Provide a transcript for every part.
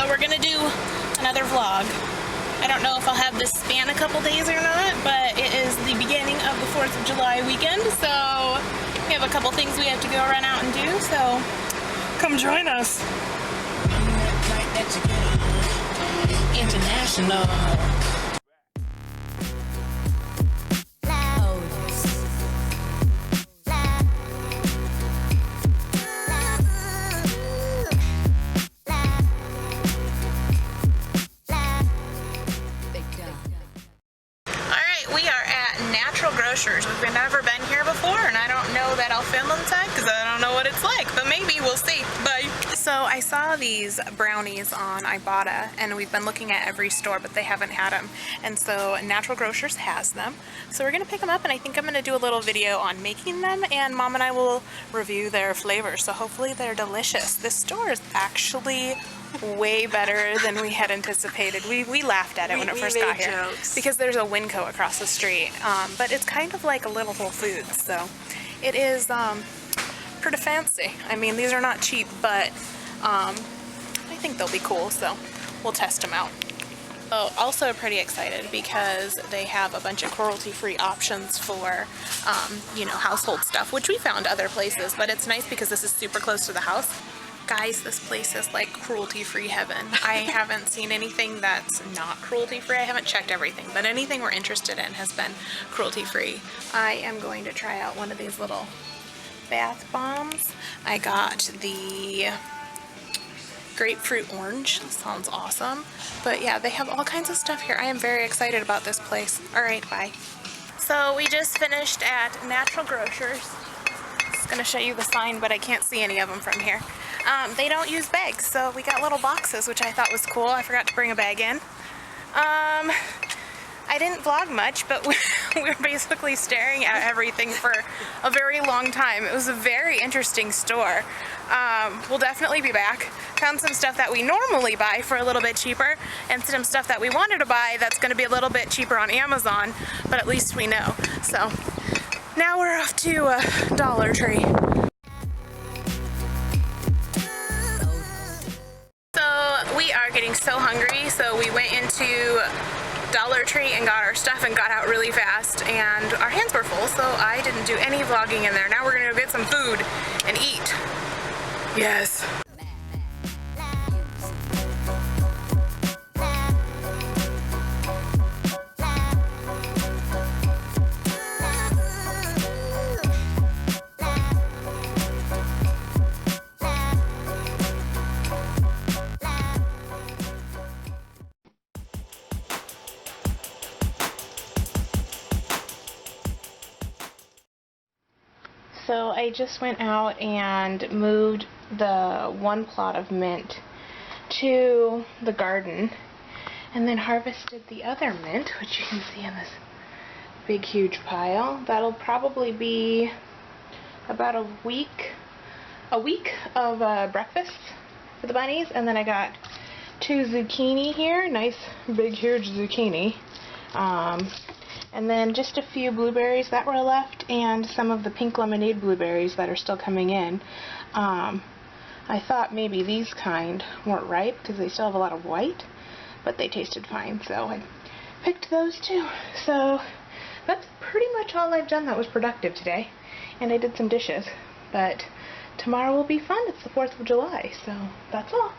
So we're gonna do another vlog. I don't know if I'll have this span a couple days or not, but it is the beginning of the 4th of July weekend, so we have a couple things we have to go run out and do, so come join us. International. We are at Natural Grocers. We've never been here before, and I don't know that I'll film inside because I don't know what it's like, but maybe we'll see. Bye. So I saw these brownies on Ibotta, and we've been looking at every store, but they haven't had them. And so Natural Grocers has them. So we're gonna pick them up, and I think I'm gonna do a little video on making them, and Mom and I will review their flavors. So hopefully they're delicious. This store is actually way better than we had anticipated. We laughed at it when it first got here jokes. Because there's a Winco across the street, but it's kind of like a little Whole Foods, so it is pretty fancy. I mean, these are not cheap, but I think they'll be cool, so we'll test them out. Oh, also pretty excited because they have a bunch of cruelty-free options for you know, household stuff, which we found other places, but it's nice because this is super close to the house. Guys, this place is like cruelty-free heaven. I haven't seen anything that's not cruelty-free. I haven't checked everything, but anything we're interested in has been cruelty-free. I am going to try out one of these little bath bombs. I got the grapefruit orange. Sounds awesome. But yeah, they have all kinds of stuff here. I am very excited about this place. All right, bye. So we just finished at Natural Grocers. Just gonna show you the sign, but I can't see any of them from here. They don't use bags, so we got little boxes, which I thought was cool. I forgot to bring a bag in. I didn't vlog much, but we were basically staring at everything for a very long time. It was a very interesting store. We'll definitely be back. Found some stuff that we normally buy for a little bit cheaper, and some stuff that we wanted to buy that's going to be a little bit cheaper on Amazon, but at least we know. So now we're off to Dollar Tree. We are getting so hungry, so we went into Dollar Tree and got our stuff and got out really fast, and our hands were full, so I didn't do any vlogging in there. Now we're gonna go get some food and eat. Yes. So I just went out and moved the one plot of mint to the garden, and then harvested the other mint, which you can see in this big huge pile. That'll probably be about a week of breakfast for the bunnies. And then I got 2 zucchini here, nice big huge zucchini. And then just a few blueberries that were left, and some of the pink lemonade blueberries that are still coming in. I thought maybe these kind weren't ripe because they still have a lot of white, but they tasted fine, so I picked those too. So that's pretty much all I've done that was productive today. And I did some dishes, but tomorrow will be fun. It's the 4th of July, so that's all.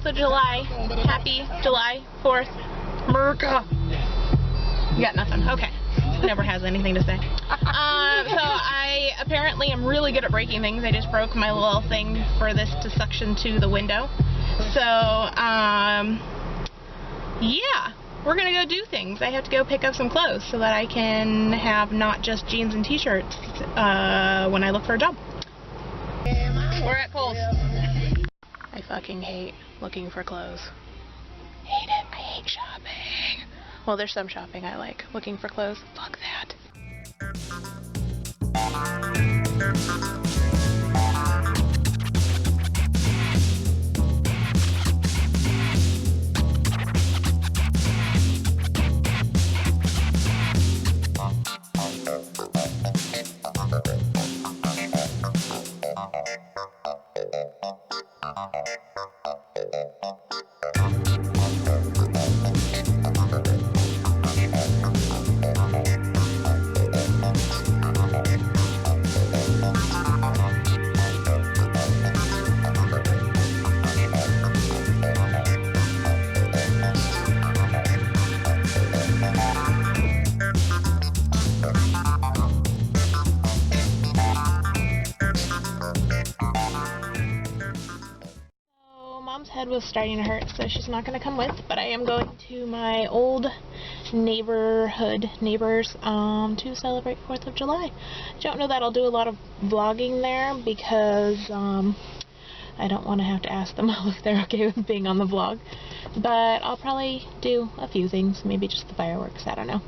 of July. Happy July 4th. America. You got nothing. Okay. Never has anything to say. So I apparently am really good at breaking things. I just broke my little thing for this to suction to the window. So, yeah. We're going to go do things. I have to go pick up some clothes so that I can have not just jeans and t-shirts when I look for a job. We're at Kohl's. I fucking hate looking for clothes. Hate it. I hate shopping. Well, there's some shopping I like. Looking for clothes. Fuck that. Mom's head was starting to hurt, so she's not going to come with, but I am going to my old neighbors to celebrate 4th of July. I don't know that I'll do a lot of vlogging there because I don't want to have to ask them all if they're okay with being on the vlog, but I'll probably do a few things, maybe just the fireworks, I don't know.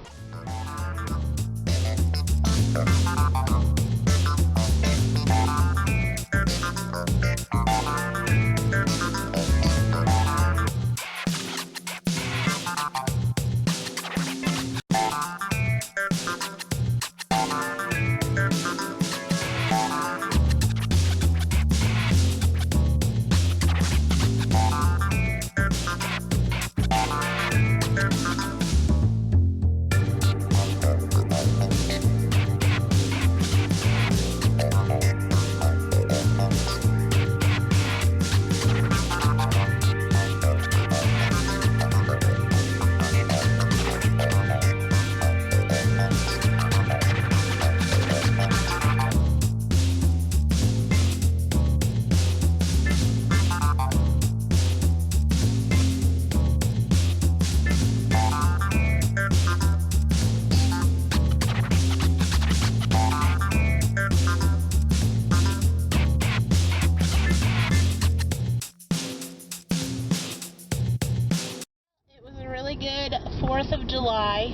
Good 4th of July,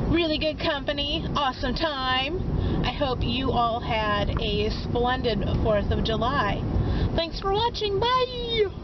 really good company, awesome time. I hope you all had a splendid 4th of July. Thanks for watching, bye!